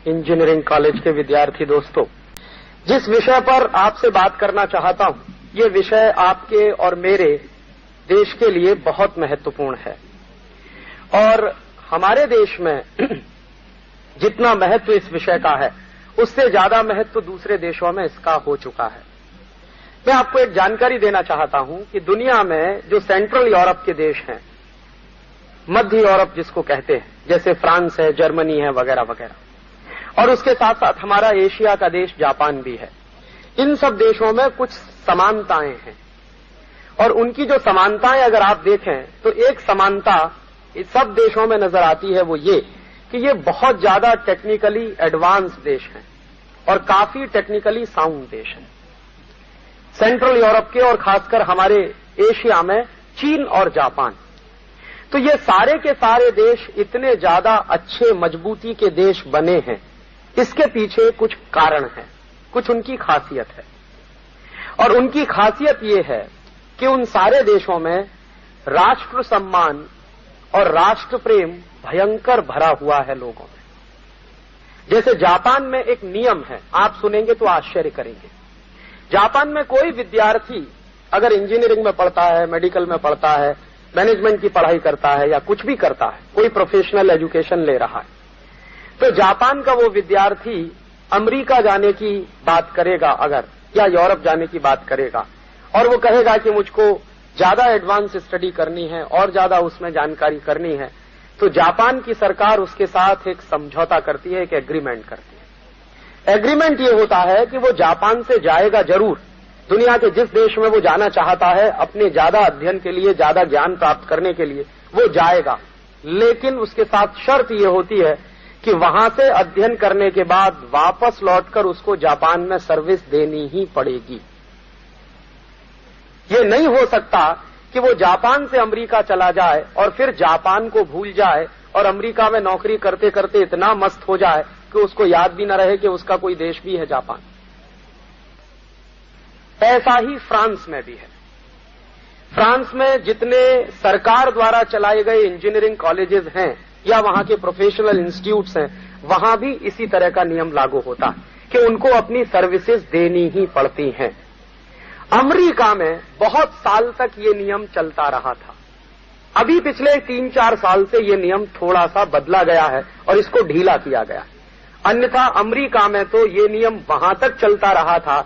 Engineering college के विद्यार्थी दोस्तों, जिस विषय पर आपसे बात करना चाहता हूं, ये विषय आपके और मेरे देश के लिए बहुत महत्वपूर्ण है। और हमारे देश में जितना महत्व इस विषय का है, उससे ज्यादा महत्व दूसरे देशों में इसका हो चुका है। मैं आपको एक जानकारी देना चाहता हूं कि दुनिया में जो सेंट्रल यूरोप के देश हैं, मध्य यूरोप जिसको कहते हैं, जैसे फ्रांस है, जर्मनी है, वगैरह वगैरह, और उसके साथ साथ हमारा एशिया का देश जापान भी है, इन सब देशों में कुछ समानताएं हैं। और उनकी जो समानताएं अगर आप देखें तो एक समानता इस सब देशों में नजर आती है, वो ये कि ये बहुत ज्यादा टेक्निकली एडवांस देश हैं और काफी टेक्निकली साउंड देश हैं। सेंट्रल यूरोप के और खासकर हमारे एशिया में चीन और जापान, तो ये सारे के सारे देश इतने ज्यादा अच्छे मजबूती के देश बने हैं, इसके पीछे कुछ कारण है, कुछ उनकी खासियत है। और उनकी खासियत ये है कि उन सारे देशों में राष्ट्र सम्मान और राष्ट्र प्रेम भयंकर भरा हुआ है लोगों में। जैसे जापान में एक नियम है, आप सुनेंगे तो आश्चर्य करेंगे। जापान में कोई विद्यार्थी अगर इंजीनियरिंग में पढ़ता है, मेडिकल में पढ़ता है, मैनेजमेंट की पढ़ाई करता है या कुछ भी करता है, कोई प्रोफेशनल एजुकेशन ले रहा है, तो जापान का वो विद्यार्थी अमेरिका जाने की बात करेगा अगर, या यूरोप जाने की बात करेगा, और वो कहेगा कि मुझको ज्यादा एडवांस स्टडी करनी है और ज्यादा उसमें जानकारी करनी है, तो जापान की सरकार उसके साथ एक समझौता करती है, एक एग्रीमेंट करती है। एग्रीमेंट ये होता है कि वो जापान से जाएगा जरूर, दुनिया के जिस देश में वो जाना चाहता है अपने ज्यादा अध्ययन के लिए, ज्यादा ज्ञान प्राप्त करने के लिए वो जाएगा, लेकिन उसके साथ शर्त ये होती है कि वहां से अध्ययन करने के बाद वापस लौटकर उसको जापान में सर्विस देनी ही पड़ेगी। ये नहीं हो सकता कि वो जापान से अमेरिका चला जाए और फिर जापान को भूल जाए और अमेरिका में नौकरी करते करते इतना मस्त हो जाए कि उसको याद भी न रहे कि उसका कोई देश भी है जापान। ऐसा ही फ्रांस में भी है। फ्रांस में जितने सरकार द्वारा चलाए गए इंजीनियरिंग कॉलेजेस हैं या वहां के प्रोफेशनल इंस्टीट्यूट्स हैं, वहां भी इसी तरह का नियम लागू होता है कि उनको अपनी सर्विसेज देनी ही पड़ती हैं। अमेरिका में बहुत साल तक ये नियम चलता रहा था। अभी पिछले 3-4 साल से ये नियम थोड़ा सा बदला गया है और इसको ढीला किया गया है। अन्यथा अमेरिका में तो ये नियम वहां तक चलता रहा था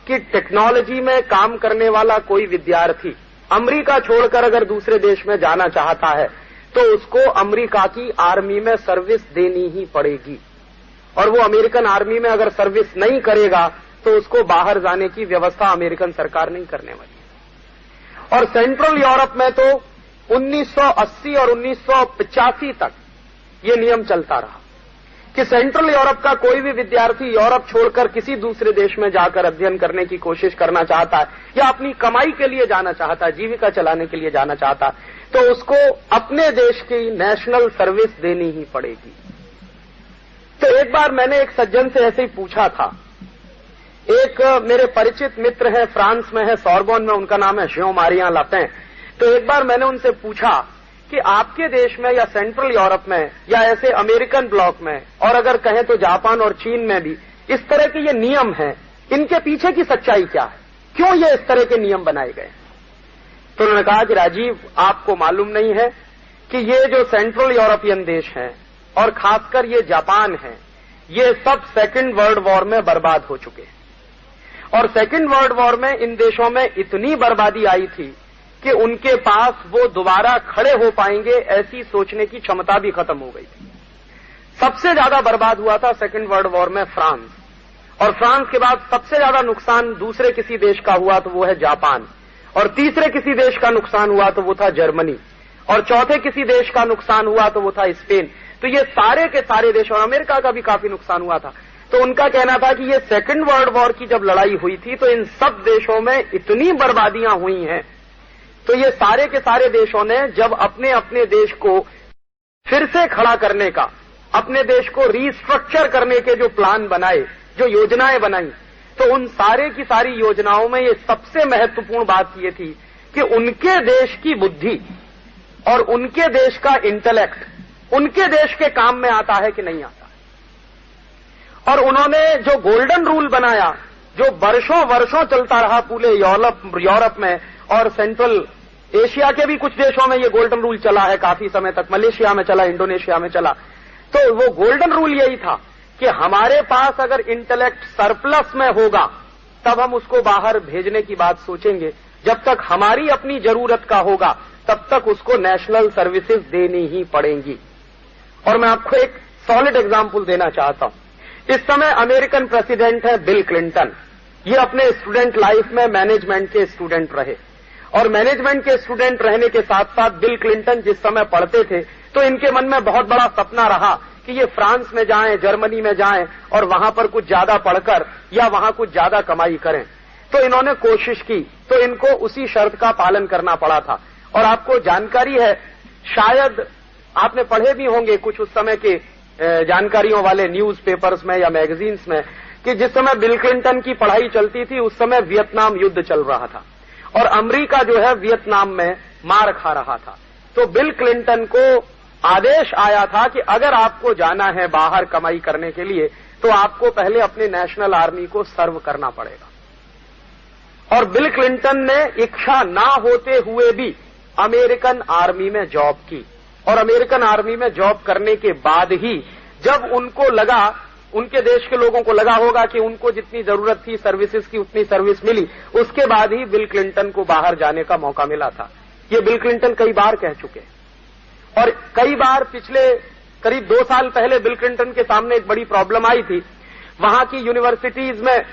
कि टेक्नोलॉजी में काम करने वाला कोई विद्यार्थी अमेरिका छोड़कर अगर दूसरे देश में जाना चाहता है तो उसको अमेरिका की आर्मी में सर्विस देनी ही पड़ेगी, और वो अमेरिकन आर्मी में अगर सर्विस नहीं करेगा तो उसको बाहर जाने की व्यवस्था अमेरिकन सरकार नहीं करने वाली। और सेंट्रल यूरोप में तो 1980 और 1985 तक ये नियम चलता रहा कि सेंट्रल यूरोप का कोई भी विद्यार्थी यूरोप छोड़कर किसी दूसरे देश में जाकर अध्ययन करने की कोशिश करना चाहता है या अपनी कमाई के लिए जाना चाहता है, जीविका चलाने के लिए जाना चाहता है, तो उसको अपने देश की नेशनल सर्विस देनी ही पड़ेगी। तो एक बार मैंने एक सज्जन से ऐसे ही पूछा था, एक मेरे परिचित मित्र है, फ्रांस में है, सोरबोन में, उनका नाम है जेan-माrie लपेन। तो एक बार मैंने उनसे पूछा कि आपके देश में या सेंट्रल यूरोप में या ऐसे अमेरिकन ब्लॉक में और अगर कहें तो जापान और चीन में भी इस तरह के ये नियम हैं, इनके पीछे की सच्चाई क्या है, क्यों ये इस तरह के नियम बनाए गए? तो उन्होंने कहा कि राजीव, आपको मालूम नहीं है कि ये जो सेंट्रल यूरोपियन देश हैं और खासकर ये जापान है, ये सब सेकेंड वर्ल्ड वॉर में बर्बाद हो चुके हैं। और सेकेंड वर्ल्ड वॉर में इन देशों में इतनी बर्बादी आई थी कि उनके पास वो दोबारा खड़े हो पाएंगे ऐसी सोचने की क्षमता भी खत्म हो गई थी। सबसे ज्यादा बर्बाद हुआ था सेकेंड वर्ल्ड वॉर में फ्रांस, और फ्रांस के बाद सबसे ज्यादा नुकसान दूसरे किसी देश का हुआ तो वो है जापान, और तीसरे किसी देश का नुकसान हुआ तो वो था जर्मनी, और चौथे किसी देश का नुकसान हुआ तो वो था स्पेन। तो ये सारे के सारे देश, और अमेरिका का भी काफी नुकसान हुआ था। तो उनका कहना था कि ये सेकेंड वर्ल्ड वॉर की जब लड़ाई हुई थी तो इन सब देशों में इतनी बर्बादियां हुई हैं, तो ये सारे के सारे देशों ने जब अपने अपने देश को फिर से खड़ा करने का, अपने देश को रीस्ट्रक्चर करने के जो प्लान बनाए, जो योजनाएं बनाई, तो उन सारे की सारी योजनाओं में ये सबसे महत्वपूर्ण बात ये थी कि उनके देश की बुद्धि और उनके देश का इंटेलेक्ट उनके देश के काम में आता है कि नहीं आता। और उन्होंने जो गोल्डन रूल बनाया, जो वर्षों वर्षों चलता रहा पूरे यूरोप में और सेंट्रल एशिया के भी कुछ देशों में ये गोल्डन रूल चला है काफी समय तक, मलेशिया में चला, इंडोनेशिया में चला। तो वो गोल्डन रूल यही था कि हमारे पास अगर इंटेलेक्ट सरप्लस में होगा तब हम उसको बाहर भेजने की बात सोचेंगे, जब तक हमारी अपनी जरूरत का होगा तब तक उसको नेशनल सर्विसेज देनी ही पड़ेंगी। और मैं आपको एक सॉलिड एग्जाम्पल देना चाहता हूं। इस समय अमेरिकन प्रेसिडेंट है बिल क्लिंटन। ये अपने स्टूडेंट लाइफ में मैनेजमेंट के स्टूडेंट रहे और मैनेजमेंट के स्टूडेंट रहने के साथ साथ बिल क्लिंटन जिस समय पढ़ते थे तो इनके मन में बहुत बड़ा सपना रहा कि ये फ्रांस में जाएं, जर्मनी में जाएं और वहां पर कुछ ज्यादा पढ़कर या वहां कुछ ज्यादा कमाई करें। तो इन्होंने कोशिश की, तो इनको उसी शर्त का पालन करना पड़ा था। और आपको जानकारी है, शायद आपने पढ़े भी होंगे कुछ उस समय के जानकारियों वाले न्यूज पेपर्स में या मैगजीन्स में कि जिस समय बिल क्लिंटन की पढ़ाई चलती थी उस समय वियतनाम युद्ध चल रहा था और अमेरिका जो है वियतनाम में मार खा रहा था। तो बिल क्लिंटन को आदेश आया था कि अगर आपको जाना है बाहर कमाई करने के लिए तो आपको पहले अपने नेशनल आर्मी को सर्व करना पड़ेगा। और बिल क्लिंटन ने इच्छा ना होते हुए भी अमेरिकन आर्मी में जॉब की और अमेरिकन आर्मी में जॉब करने के बाद ही जब उनको लगा, उनके देश के लोगों को लगा होगा कि उनको जितनी जरूरत थी सर्विसेज की उतनी सर्विस मिली, उसके बाद ही बिल क्लिंटन को बाहर जाने का मौका मिला था। ये बिल क्लिंटन कई बार कह चुके और कई बार पिछले करीब 2 साल पहले बिल क्लिंटन के सामने एक बड़ी प्रॉब्लम आई थी। वहां की यूनिवर्सिटीज में,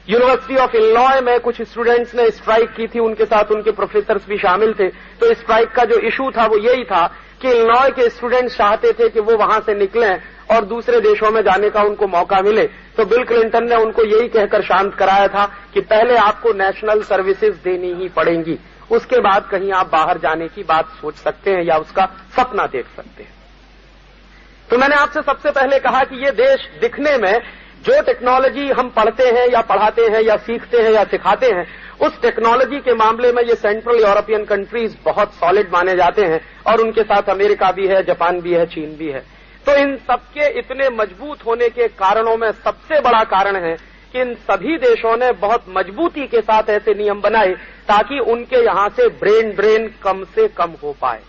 यूनिवर्सिटी ऑफ इलिनॉय में कुछ स्टूडेंट्स ने स्ट्राइक की थी, उनके साथ उनके प्रोफेसर्स भी शामिल थे। तो स्ट्राइक का जो इशू था वो यही था कि इलिनॉय के स्टूडेंट्स चाहते थे कि वो वहां से निकलें और दूसरे देशों में जाने का उनको मौका मिले। तो बिल क्लिंटन ने उनको यही कहकर शांत कराया था कि पहले आपको नेशनल सर्विसेज देनी ही पड़ेंगी, उसके बाद कहीं आप बाहर जाने की बात सोच सकते हैं या उसका सपना देख सकते हैं। तो मैंने आपसे सबसे पहले कहा कि ये देश दिखने में जो टेक्नोलॉजी हम पढ़ते हैं या पढ़ाते हैं या सीखते हैं या सिखाते हैं, उस टेक्नोलॉजी के मामले में ये सेंट्रल यूरोपियन कंट्रीज बहुत सॉलिड माने जाते हैं और उनके साथ अमेरिका भी है, जापान भी है, चीन भी है। तो इन सबके इतने मजबूत होने के कारणों में सबसे बड़ा कारण है कि इन सभी देशों ने बहुत मजबूती के साथ ऐसे नियम बनाए ताकि उनके यहां से ब्रेन ड्रेन कम से कम हो पाए।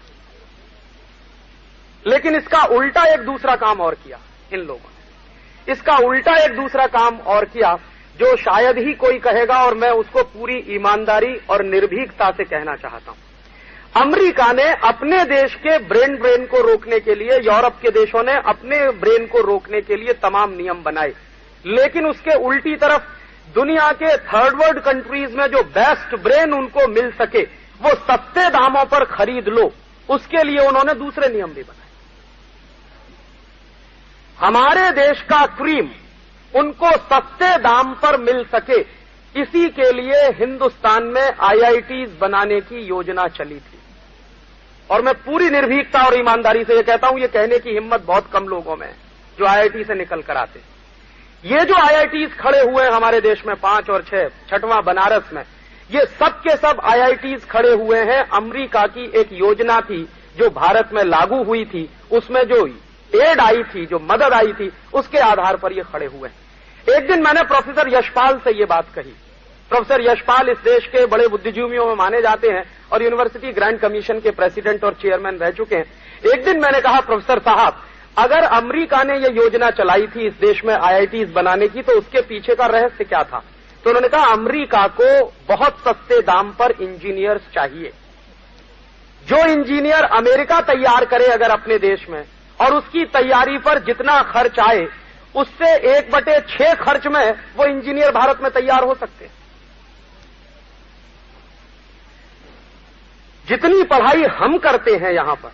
लेकिन इसका उल्टा एक दूसरा काम और किया इन लोगों ने, इसका उल्टा एक दूसरा काम और किया जो शायद ही कोई कहेगा और मैं उसको पूरी ईमानदारी और निर्भीकता से कहना चाहता हूं। अमेरिका ने अपने देश के ब्रेन ड्रेन को रोकने के लिए, यूरोप के देशों ने अपने ब्रेन को रोकने के लिए तमाम नियम बनाए, लेकिन उसके उल्टी तरफ दुनिया के थर्ड वर्ल्ड कंट्रीज में जो बेस्ट ब्रेन उनको मिल सके वो सस्ते दामों पर खरीद लो, उसके लिए उन्होंने दूसरे नियम भी बनाए। हमारे देश का क्रीम उनको सस्ते दाम पर मिल सके, इसी के लिए हिंदुस्तान में आईआईटीज बनाने की योजना चली थी। और मैं पूरी निर्भीकता और ईमानदारी से ये कहता हूं, ये कहने की हिम्मत बहुत कम लोगों में है जो आईआईटी से निकल कर आते। ये जो आईआईटीज खड़े हुए हैं हमारे देश में 5 और 6, 6वां बनारस में, ये सब के सब आईआईटीज खड़े हुए हैं। अमेरिका की एक योजना थी जो भारत में लागू हुई थी, उसमें जो एड आई थी, जो मदद आई थी, उसके आधार पर ये खड़े हुए हैं। एक दिन मैंने प्रोफेसर यशपाल से ये बात कही। प्रोफेसर यशपाल इस देश के बड़े बुद्धिजीवियों में माने जाते हैं और यूनिवर्सिटी ग्रांट कमीशन के प्रेसिडेंट और चेयरमैन रह चुके हैं। एक दिन मैंने कहा, प्रोफेसर साहब, अगर अमेरिका ने ये योजना चलाई थी इस देश में आईआईटीज बनाने की, तो उसके पीछे का रहस्य क्या था? तो उन्होंने कहा, अमेरिका को बहुत सस्ते दाम पर इंजीनियर्स चाहिए। जो इंजीनियर अमेरिका तैयार करे अगर अपने देश में, और उसकी तैयारी पर जितना खर्च आए उससे 1/6 खर्च में वो इंजीनियर भारत में तैयार हो सकते हैं। जितनी पढ़ाई हम करते हैं यहां पर,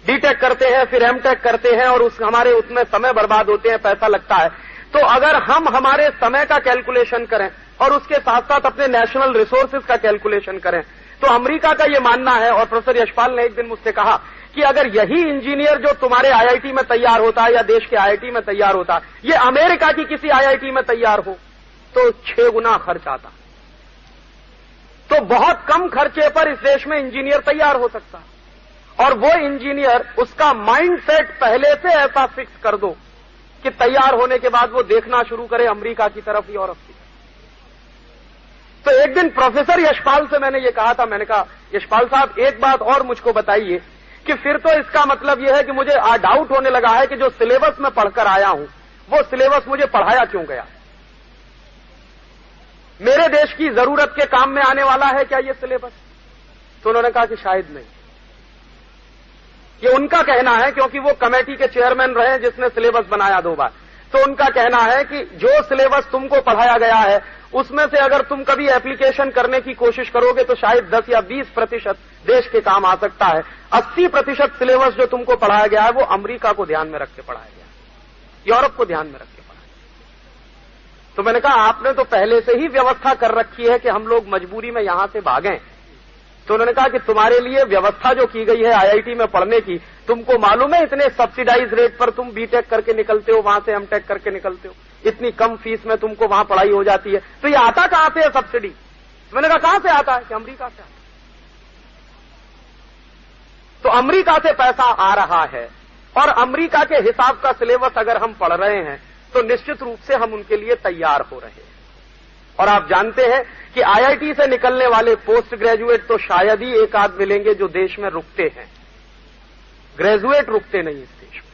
बीटेक करते हैं, फिर एमटेक करते हैं और हमारे उसमें समय बर्बाद होते हैं, पैसा लगता है। तो अगर हम हमारे समय का कैलकुलेशन करें और उसके साथ साथ अपने नेशनल रिसोर्सेज का कैलकुलेशन करें, तो अमेरिका का ये मानना है, और प्रोफेसर यशपाल ने एक दिन मुझसे कहा कि अगर यही इंजीनियर जो तुम्हारे आईआईटी में तैयार होता है या देश के आईआईटी में तैयार होता है, ये अमेरिका की किसी आईआईटी में तैयार हो तो 6 गुना खर्च आता। तो बहुत कम खर्चे पर इस देश में इंजीनियर तैयार हो सकता है। और वो इंजीनियर, उसका माइंड सेट पहले से ऐसा फिक्स कर दो कि तैयार होने के बाद वो देखना शुरू करे अमेरिका की तरफ, यूरोप की तरफ। तो एक दिन प्रोफेसर यशपाल से मैंने ये कहा था, मैंने कहा यशपाल साहब एक बात और मुझको बताइए कि फिर तो इसका मतलब यह है कि मुझे डाउट होने लगा है कि जो सिलेबस में पढ़कर आया हूं वो सिलेबस मुझे पढ़ाया क्यों गया? मेरे देश की जरूरत के काम में आने वाला है क्या ये सिलेबस? तो उन्होंने कहा कि शायद नहीं। ये उनका कहना है, क्योंकि वो कमेटी के चेयरमैन रहे जिसने सिलेबस बनाया 2 बार। तो उनका कहना है कि जो सिलेबस तुमको पढ़ाया गया है उसमें से अगर तुम कभी एप्लीकेशन करने की कोशिश करोगे तो शायद 10 या 20% देश के काम आ सकता है। 80% सिलेबस जो तुमको पढ़ाया गया है वो अमेरिका को ध्यान में रख के पढ़ाया गया, यूरोप को ध्यान में रख के पढ़ाया। तो मैंने कहा आपने तो पहले से ही व्यवस्था कर रखी है कि हम लोग मजबूरी में यहां से भागें। तो उन्होंने कहा कि तुम्हारे लिए व्यवस्था जो की गई है आईआईटी में पढ़ने की, तुमको मालूम है इतने सब्सिडाइज रेट पर तुम बीटेक करके निकलते हो, वहां से एमटेक करके निकलते हो, इतनी कम फीस में तुमको वहां पढ़ाई हो जाती है। तो ये आता कहां से है सब्सिडी? तो मैंने कहा कहां से आता है? कि अमेरिका से आता है। तो अमेरिका से पैसा आ रहा है और अमेरिका के हिसाब का सिलेबस अगर हम पढ़ रहे हैं तो निश्चित रूप से हम उनके लिए तैयार हो रहे हैं। और आप जानते हैं कि आईआईटी से निकलने वाले पोस्ट ग्रेजुएट तो शायद ही एक आध मिलेंगे जो देश में रुकते हैं। ग्रेजुएट रुकते नहीं इस देश में।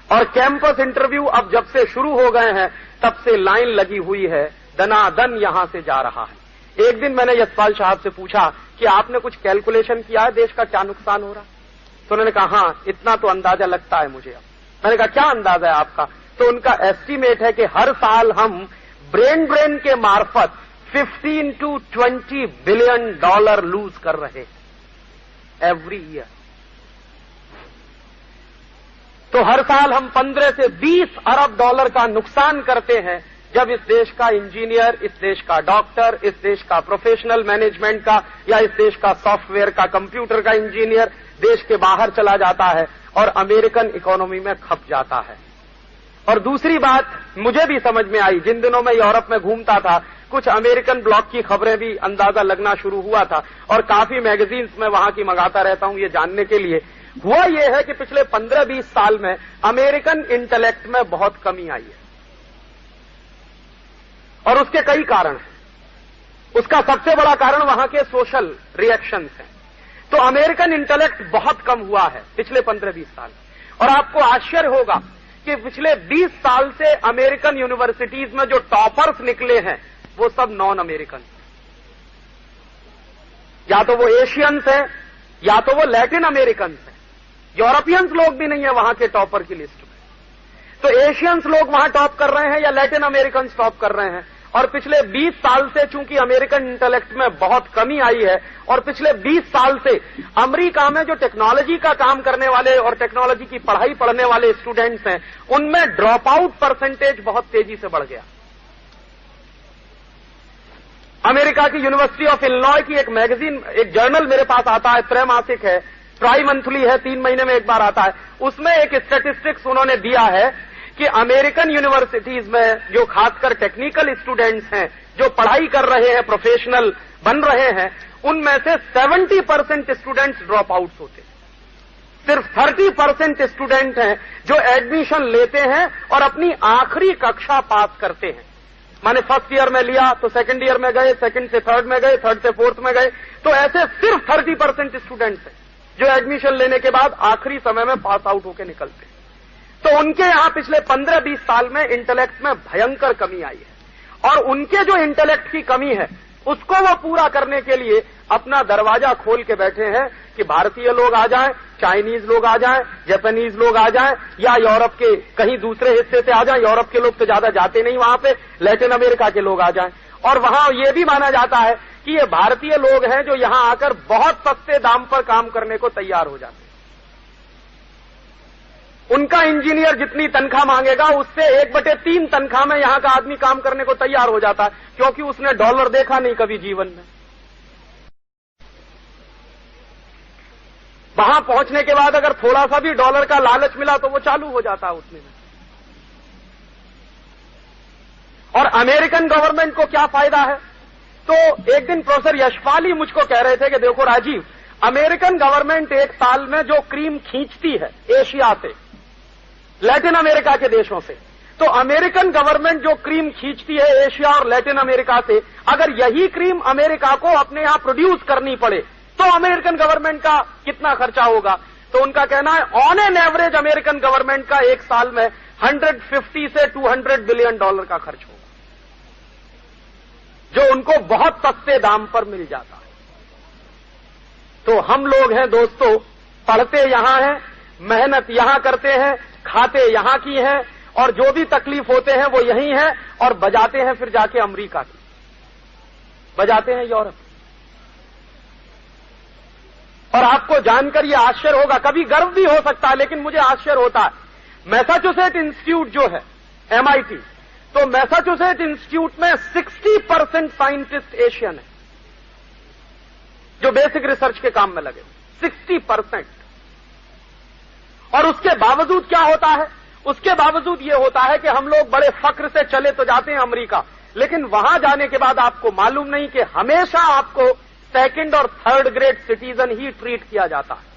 और कैंपस इंटरव्यू अब जब से शुरू हो गए हैं तब से लाइन लगी हुई है, दनादन यहां से जा रहा है। एक दिन मैंने यशपाल साहब से पूछा कि आपने कुछ कैलकुलेशन किया है देश का क्या नुकसान हो रहा? तो उन्होंने कहा हां इतना तो अंदाजा लगता है मुझे। अब मैंने कहा क्या अंदाजा है आपका? तो उनका एस्टीमेट है कि हर साल हम ब्रेन ड्रेन के मार्फत 15 to 20 बिलियन डॉलर लूज कर रहे एवरी ईयर। तो हर साल हम 15 से 20 अरब डॉलर का नुकसान करते हैं जब इस देश का इंजीनियर, इस देश का डॉक्टर, इस देश का प्रोफेशनल मैनेजमेंट का या इस देश का सॉफ्टवेयर का, कंप्यूटर का इंजीनियर देश के बाहर चला जाता है और अमेरिकन इकोनॉमी में खप जाता है। और दूसरी बात मुझे भी समझ में आई, जिन दिनों मैं यूरोप में घूमता था कुछ अमेरिकन ब्लॉक की खबरें भी अंदाजा लगना शुरू हुआ था और काफी मैगजीन्स में वहां की मंगाता रहता हूं ये जानने के लिए। हुआ यह है कि पिछले 15-20 साल में अमेरिकन इंटेलेक्ट में बहुत कमी आई है और उसके कई कारण हैं। उसका सबसे बड़ा कारण वहां के सोशल रिएक्शंस हैं। तो अमेरिकन इंटेलेक्ट बहुत कम हुआ है पिछले 15-20 साल। और आपको आश्चर्य होगा कि पिछले 20 साल से अमेरिकन यूनिवर्सिटीज में जो टॉपर्स निकले हैं वो सब नॉन अमेरिकन, या तो वो एशियंस हैं या तो वो लैटिन अमेरिकन हैं। यूरोपियंस लोग भी नहीं है वहां के टॉपर की लिस्ट में। तो एशियंस लोग वहां टॉप कर रहे हैं या लैटिन अमेरिकन टॉप कर रहे हैं। और पिछले 20 साल से चूंकि अमेरिकन इंटेलेक्ट में बहुत कमी आई है और पिछले 20 साल से अमेरिका में जो टेक्नोलॉजी का काम करने वाले और टेक्नोलॉजी की पढ़ाई पढ़ने वाले स्टूडेंट्स हैं उनमें ड्रॉप आउट परसेंटेज बहुत तेजी से बढ़ गया। अमेरिका की यूनिवर्सिटी ऑफ इलिनॉय की एक मैगजीन, एक जर्नल मेरे पास आता है, त्रैमासिक है, ट्राई मंथली है, 3 महीने में एक बार आता है। उसमें एक स्टैटिस्टिक्स उन्होंने दिया है कि अमेरिकन यूनिवर्सिटीज में जो खासकर टेक्निकल स्टूडेंट्स हैं जो पढ़ाई कर रहे हैं, प्रोफेशनल बन रहे हैं, उनमें से 70% स्टूडेंट्स ड्रॉप आउट्स होते हैं। सिर्फ 30% स्टूडेंट हैं जो एडमिशन लेते हैं और अपनी आखिरी कक्षा पास करते हैं। माने फर्स्ट ईयर में लिया तो सेकंड ईयर में गए, सेकंड से थर्ड में गए, थर्ड से फोर्थ में गए। तो ऐसे सिर्फ 30% स्टूडेंट्स हैं जो एडमिशन लेने के बाद आखिरी समय में पास आउट होकर निकलते हैं। तो उनके यहां पिछले 15-20 साल में इंटेलेक्ट में भयंकर कमी आई है और उनके जो इंटेलेक्ट की कमी है उसको वो पूरा करने के लिए अपना दरवाजा खोल के बैठे हैं कि भारतीय लोग आ जाएं, चाइनीज लोग आ जाएं, जापानीज लोग आ जाएं या यूरोप के कहीं दूसरे हिस्से से आ जाएं। यूरोप के लोग तो ज्यादा जाते नहीं वहां पे, लैटिन अमेरिका के लोग आ जाएं। और वहां ये भी माना जाता है कि ये भारतीय लोग हैं जो यहां आकर बहुत सस्ते दाम पर काम करने को तैयार हो जाते हैं। उनका इंजीनियर जितनी तनख्वाह मांगेगा उससे 1/3 तनख्वाह में यहां का आदमी काम करने को तैयार हो जाता है, क्योंकि उसने डॉलर देखा नहीं कभी जीवन में। वहां पहुंचने के बाद अगर थोड़ा सा भी डॉलर का लालच मिला तो वो चालू हो जाता है उसमें। और अमेरिकन गवर्नमेंट को क्या फायदा है? तो एक दिन प्रोफेसर यशपाल ही मुझको कह रहे थे कि देखो राजीव, अमेरिकन गवर्नमेंट एक साल में जो क्रीम खींचती है एशिया से, लैटिन अमेरिका के देशों से। तो अमेरिकन गवर्नमेंट जो क्रीम खींचती है एशिया और लैटिन अमेरिका से, अगर यही क्रीम अमेरिका को अपने यहां प्रोड्यूस करनी पड़े तो अमेरिकन गवर्नमेंट का कितना खर्चा होगा? तो उनका कहना है on an average American government का एक साल में 150 से 200 बिलियन डॉलर का खर्च होगा, जो उनको बहुत सस्ते दाम पर मिल जाता है। तो हम लोग हैं दोस्तों, पढ़ते यहां हैं, मेहनत यहां करते हैं, खाते यहां की हैं, और जो भी तकलीफ होते हैं वो यही है, और बजाते हैं फिर जाके अमेरिका की, बजाते हैं यूरोप। और आपको जानकर यह आश्चर्य होगा, कभी गर्व भी हो सकता है, लेकिन मुझे आश्चर्य होता है, मैसाचुसेट इंस्टीट्यूट जो है MIT, तो मैसाचुसेट इंस्टीट्यूट में 60% साइंटिस्ट एशियन है जो बेसिक रिसर्च के काम में लगे, 60%। और उसके बावजूद क्या होता है? उसके बावजूद यह होता है कि हम लोग बड़े फक्र से चले तो जाते हैं अमेरिका, लेकिन वहां जाने के बाद आपको मालूम नहीं कि हमेशा आपको सेकंड और थर्ड ग्रेड सिटीजन ही ट्रीट किया जाता है।